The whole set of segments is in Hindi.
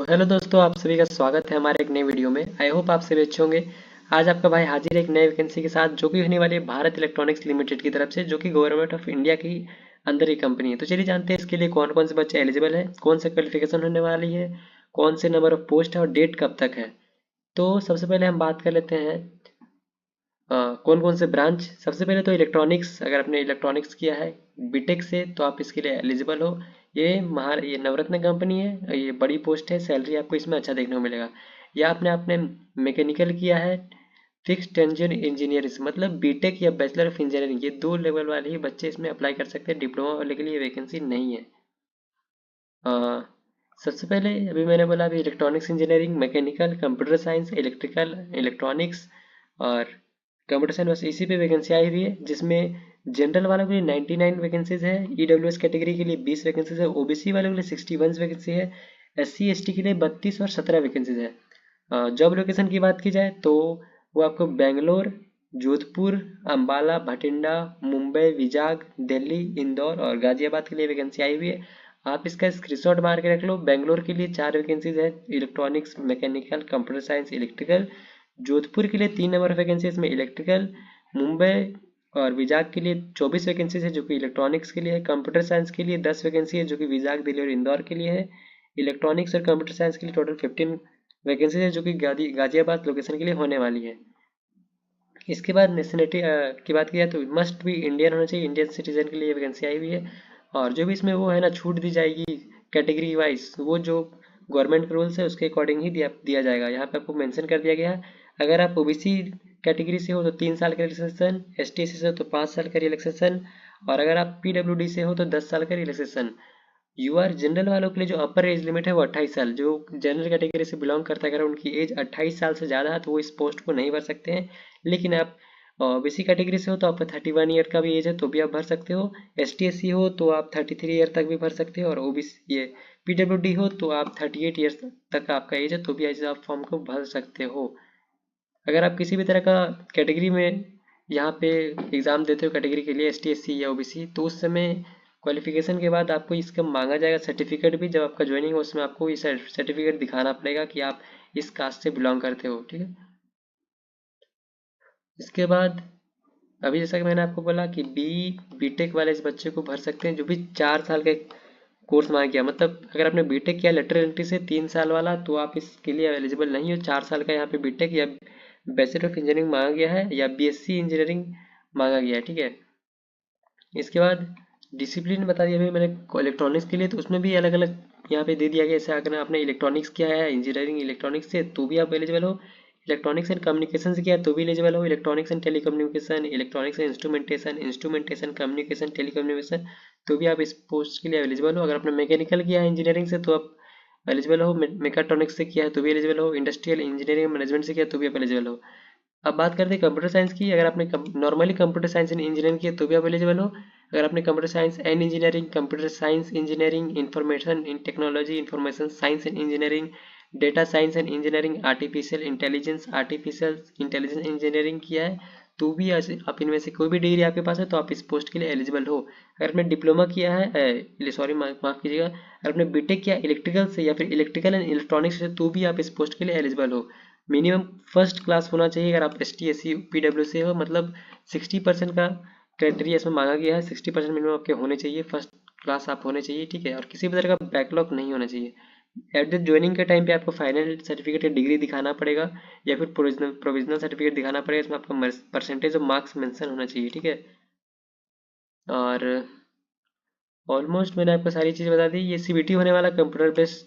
हेलो दोस्तों, आप सभी का स्वागत है हमारे एक नए वीडियो में। आई होप आप सभी अच्छे होंगे। आज आपका भाई हाजिर है एक नई वैकेंसी के साथ, जो कि होने वाली है भारत इलेक्ट्रॉनिक्स लिमिटेड की तरफ से, जो कि गवर्नमेंट ऑफ इंडिया की अंदर ही कंपनी है। तो चलिए जानते हैं इसके लिए कौन कौन से बच्चे एलिजिबल है, कौन सा क्वालिफिकेशन होने वाली है, कौन से नंबर ऑफ पोस्ट है और डेट कब तक है। तो सबसे पहले हम बात कर लेते हैं कौन कौन से ब्रांच। सबसे पहले तो इलेक्ट्रॉनिक्स, अगर आपने इलेक्ट्रॉनिक्स किया है बीटेक से तो आप इसके लिए एलिजिबल हो। ये नवरत्न कंपनी है, ये बड़ी पोस्ट है, सैलरी आपको इसमें अच्छा देखने को मिलेगा। या आपने आपने मैकेनिकल किया है, फिक्स टेंशन इंजीनियर, मतलब बीटेक या बैचलर ऑफ इंजीनियरिंग, ये दो लेवल वाले ही बच्चे इसमें अप्लाई कर सकते हैं। डिप्लोमा वाले के लिए वैकेंसी नहीं है। अ, सबसे पहले अभी मैंने बोला अभी electronics engineering, mechanical, computer science, electrical, electronics और कंप्यूटर साइंस, बस इसी पे वैकेंसी आई हुई है। जिसमें जनरल वालों के लिए 99 वैकेंसीज है, ईडब्ल्यूएस कैटेगरी के लिए 20 वैकेंसीज है, ओबीसी वालों के लिए 61 वैकेंसी है, एससी एसटी के लिए 32 और 17 वैकेंसीज है। जॉब लोकेशन की बात की जाए तो वो आपको बेंगलोर, जोधपुर, अंबाला, भटिंडा, मुंबई, विजाग, दिल्ली, इंदौर और गाजियाबाद के लिए वैकेंसी आई हुई है। आप इसका स्क्रीनशॉट मार के रख लो। बेंगलोर के लिए 4 वैकेंसीज है, electronics, mechanical, computer science, electrical. Jodhpur के लिए 3 नंबर ऑफ वैकेंसी इसमें इलेक्ट्रिकल। मुंबई और विजाग के लिए 24 वैकेंसीज है, जो कि इलेक्ट्रॉनिक्स के लिए है। कंप्यूटर साइंस के लिए 10 वैकेंसी है, जो कि विजाग, दिल्ली और इंदौर के लिए है। इलेक्ट्रॉनिक्स और कंप्यूटर साइंस के लिए टोटल 15 वैकेंसीज है, जो कि गाजियाबाद लोकेशन के लिए होने वाली है। इसके बाद नेशनलिटी की बात की जाए तो मस्ट भी इंडियन होना चाहिए, इंडियन सिटीजन के लिए वैकेंसी आई हुई है। और जो भी इसमें वो है ना छूट दी जाएगी कैटेगरी वाइज, वो जो गवर्नमेंट के रूल्स है उसके अकॉर्डिंग ही दिया जाएगा। यहाँ पे आपको मेंशन कर दिया गया है। अगर आप ओबीसी कैटेगरी से हो तो 3 साल का रिलैक्सेशन, एसटी से हो तो 5 साल का रिलैक्सेशन, और अगर आप पीडब्ल्यूडी से हो तो 10 साल का रिलैक्सेशन। यूआर जनरल वालों के लिए जो अपर एज लिमिट है वो 28 साल, जो जनरल कैटेगरी से बिलोंग करता है, अगर उनकी एज 28 साल से ज़्यादा है तो वो इस पोस्ट को नहीं भर सकते हैं। लेकिन आप ओबीसी कैटेगरी से हो तो आपका 31 ईयर का भी एज है तो भी आप भर सकते हो। एस टी एस सी हो तो आप 33 ईयर तक भी भर सकते हो, और ओबीसी ये पीडब्ल्यूडी हो तो आप 38 ईयर्स तक आपका एज है तो भी ऐसे आप फॉर्म को भर सकते हो। अगर आप किसी भी तरह का कैटेगरी में यहाँ पे एग्ज़ाम देते हो कैटेगरी के लिए, एस टी एस सी या ओबीसी, तो उस समय क्वालिफिकेशन के बाद आपको इसका मांगा जाएगा सर्टिफिकेट भी। जब आपका ज्वाइनिंग हो उसमें आपको ये सर्टिफिकेट दिखाना पड़ेगा कि आप इस कास्ट से बिलोंग करते हो, ठीक है। इसके बाद अभी जैसा कि मैंने आपको बोला कि बीटेक वाले इस बच्चे को भर सकते हैं, जो भी 4 साल का कोर्स मांगा गया। मतलब अगर आपने बीटेक किया लेटरल एंट्री से 3 साल वाला तो आप इसके लिए एलिजिबल नहीं हो। 4 साल का यहाँ पे बीटेक या बैचलर ऑफ इंजीनियरिंग मांगा गया है, या बीएससी इंजीनियरिंग मांगा गया है, ठीक है। इसके बाद डिसिप्लिन बता दिया भाई मैंने इलेक्ट्रॉनिक्स के लिए, तो उसमें भी अलग अलग यहाँ पे दे दिया गया। जैसे अगर आपने इलेक्ट्रॉनिक्स किया है, इंजीनियरिंग इलेक्ट्रॉनिक्स से, तो भी आप एलिजिबल हो। इलेक्ट्रॉनिक्स एंड कम्युनिकेशन से किया है तो भी एलिजिबल हो। Electronics and telecommunication, electronics and instrumentation, instrumentation communication telecommunication, तो भी आप इस पोस्ट के लिए एलिजिबल हो। अगर आपने मैकेनिकल किया है इंजीनियरिंग से तो आप एलिजिबल हो। मेकाट्रॉनिक्स से किया है तो भी एलिजिबल हो। इंडस्ट्रियल इंजीनियरिंग मैनेजमेंट से किया तो भी आप एलिजिबल हो। अब बात करते हैं कंप्यूटर साइंस की। अगर आपने normally computer science and engineering किया तो भी आप एलिजिबल हो। अगर आपने computer science and engineering, computer science engineering, information in technology, information science and engineering, data science and engineering, artificial intelligence engineering किया है तो भी आप इनमें से कोई भी डिग्री आपके पास है तो आप इस पोस्ट के लिए एलिजिबल हो। अगर आपने डिप्लोमा किया है, सॉरी माफ कीजिएगा, अगर आपने बीटेक किया इलेक्ट्रिकल से या फिर इलेक्ट्रिकल एंड इलेक्ट्रॉनिक्स से तो भी आप इस पोस्ट के लिए एलिजिबल हो। मिनिमम फर्स्ट क्लास होना चाहिए। अगर आप S T S C P W से हो, मतलब 60% का क्राइटेरिया इसमें मांगा गया है। 60% मिनिमम आपके होने चाहिए, फर्स्ट क्लास आप होने चाहिए, ठीक है। और किसी भी तरह का बैकलॉग नहीं होना चाहिए। एट द ज्वाइनिंग के टाइम पे आपको फाइनल सर्टिफिकेट या डिग्री दिखाना पड़ेगा, या फिर प्रोविजनल सर्टिफिकेट दिखाना पड़ेगा। इसमें आपका परसेंटेज ऑफ मार्क्स मेंशन होना चाहिए, ठीक है। और ऑलमोस्ट मैंने आपको सारी चीज़ बता दी। ये सीबीटी होने वाला कंप्यूटर बेस्ड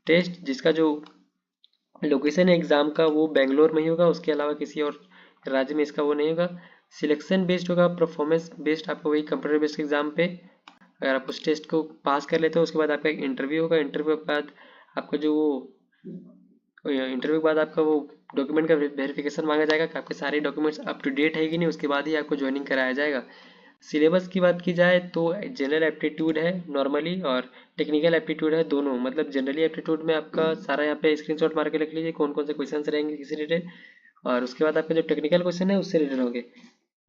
टेस्ट, जिसका जो लोकेशन है एग्ज़ाम का वो बेंगलोर में ही होगा, उसके अलावा किसी और राज्य में इसका वो नहीं होगा। सिलेक्शन बेस्ड होगा, परफॉर्मेंस बेस्ड आपको वही कंप्यूटर बेस्ड एग्जाम पे। अगर आप उस टेस्ट को पास कर लेते हो उसके बाद आपका एक इंटरव्यू होगा। इंटरव्यू के बाद आपका जो वो इंटरव्यू के बाद आपका वो डॉक्यूमेंट का वेरिफिकेशन मांगा जाएगा कि आपके सारे डॉक्यूमेंट्स अप टू डेट है कि नहीं, उसके बाद ही आपको ज्वाइनिंग कराया जाएगा। सिलेबस की बात की जाए तो जनरल एप्टीट्यूड है नॉर्मली, और टेक्निकल एप्टीट्यूड है दोनों। मतलब जनरली एप्टीट्यूड में आपका सारा यहाँ पे स्क्रीनशॉट मार के रख लीजिए कौन कौन से क्वेश्चन रहेंगे किसी रिलेटेड, और उसके बाद आपका जो टेक्निकल क्वेश्चन है उससे रिलेटेड होंगे।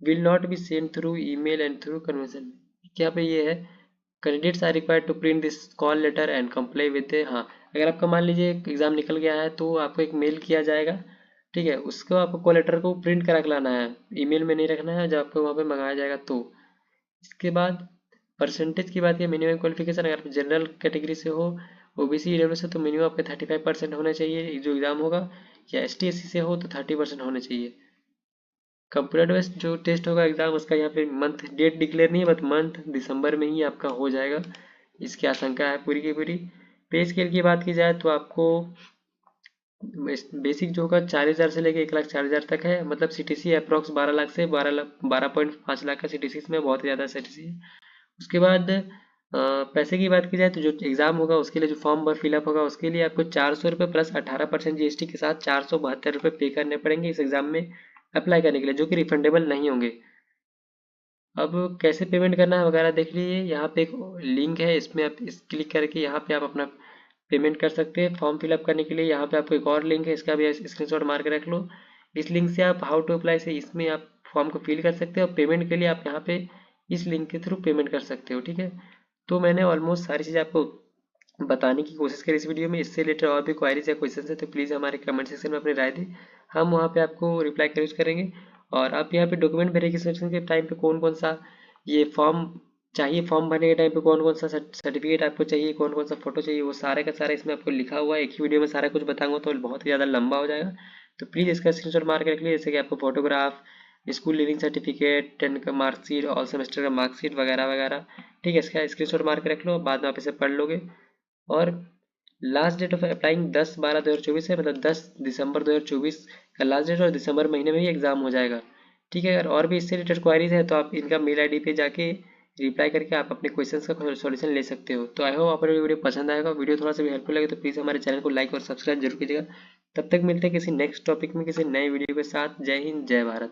Will not be send through email and through convention, क्या पे ये है candidates are required to print this call letter and comply with हाँ, अगर आपका मान लीजिए एग्जाम निकल गया है तो आपको एक मेल किया जाएगा, ठीक है, उसको आपको कॉल लेटर को प्रिंट करा के लाना है, ईमेल में नहीं रखना है, जब आपको वहाँ पे मंगाया जाएगा तो। इसके बाद परसेंटेज की बात है, मिनिमम क्वालिफिकेशन अगर आप जनरल कैटेगरी से हो, ओबीसी ईडब्ल्यू से, तो मिनिमम आपके 35% होना चाहिए जो एग्जाम होगा, या एसटी एससी से हो तो 30% होने चाहिए। कंप्यूटर बेस्ड जो टेस्ट होगा एग्जाम, उसका यहाँ पे मंथ डेट डिक्लेयर नहीं है, बट मंथ दिसंबर में ही आपका हो जाएगा, इसकी आशंका है पूरी की पूरी। पे स्केल की बात की जाए तो आपको बेसिक जो होगा 4000 से लेके 1,40,000 तक है, मतलब सीटीसी अप्रॉक्स 12 लाख से 12.5 लाख का सीटीसी, इसमें बहुत ही ज़्यादा सीटीसी है। उसके बाद पैसे की बात की जाए तो जो एग्ज़ाम होगा उसके लिए जो फॉर्म पर फिलअप होगा उसके लिए आपको 400 रुपये प्लस 18% जीएसटी के साथ 472 रुपये पे करने पड़ेंगे इस एग्ज़ाम में अप्लाई करने के लिए, जो कि रिफंडेबल नहीं होंगे। अब कैसे पेमेंट करना है वगैरह देख लीजिए, यहाँ पे एक लिंक है, इसमें आप इस क्लिक करके यहाँ पे आप अपना पेमेंट कर सकते हैं। फॉर्म फिलअप करने के लिए यहाँ पे आपको एक और लिंक है, इसका भी स्क्रीनशॉट मार के रख लो। इस लिंक से आप हाउ टू अप्लाई से इसमें आप फॉर्म को फिल कर सकते हो, और पेमेंट के लिए आप यहाँ पे इस लिंक के थ्रू पेमेंट कर सकते हो, ठीक है। तो मैंने ऑलमोस्ट सारी चीज़ें आपको बताने की कोशिश करी इस वीडियो में। इससे रिलेटेड और भी क्वारीज या क्वेश्चन है तो प्लीज़ हमारे कमेंट सेक्शन में अपनी राय दें, हम वहाँ पे आपको रिप्लाई यूज़ करेंगे। और आप यहाँ पे डॉक्यूमेंट वेरिफिकेशन के टाइम पे कौन कौन सा ये फॉर्म चाहिए, फॉर्म भरने के टाइम पे कौन कौन सा सर्टिफिकेट आपको चाहिए, कौन कौन सा फोटो चाहिए, वो सारे का सारा इसमें आपको लिखा हुआ है। एक ही वीडियो में सारा कुछ बताऊंगा तो बहुत ही ज़्यादा लंबा हो जाएगा, तो प्लीज़ इसका स्क्रीनशॉट मार के रख लीजिए, जैसे कि आपको फोटोग्राफ, स्कूल लीविंग सर्टिफिकेट, 10 का मार्कशीट, ऑल सेमेस्टर का मार्कशीट वगैरह वगैरह, ठीक है। इसका स्क्रीनशॉट मार के रख लो, बाद में आप इसे पढ़ लोगे। और लास्ट डेट ऑफ अप्लाइंग 10/12/2024 है, मतलब 10 दिसंबर 2024 का लास्ट डेट, और दिसंबर महीने में ही एग्जाम हो जाएगा, ठीक है। अगर और भी इससे रिलेटेड क्वारीज है तो आप इनका मेल आईडी पे जाके रिप्लाई करके आप अपने क्वेश्चंस का सॉल्यूशन ले सकते हो। तो आई होप आपको वीडियो पसंद आएगा, वीडियो थोड़ा सा भी हेल्पफुल लगे तो प्लीज़ हमारे चैनल को लाइक और सब्सक्राइब जरूर कीजिएगा। तब तक मिलते हैं किसी नेक्स्ट टॉपिक में किसी नए वीडियो के साथ। जय हिंद, जय भारत।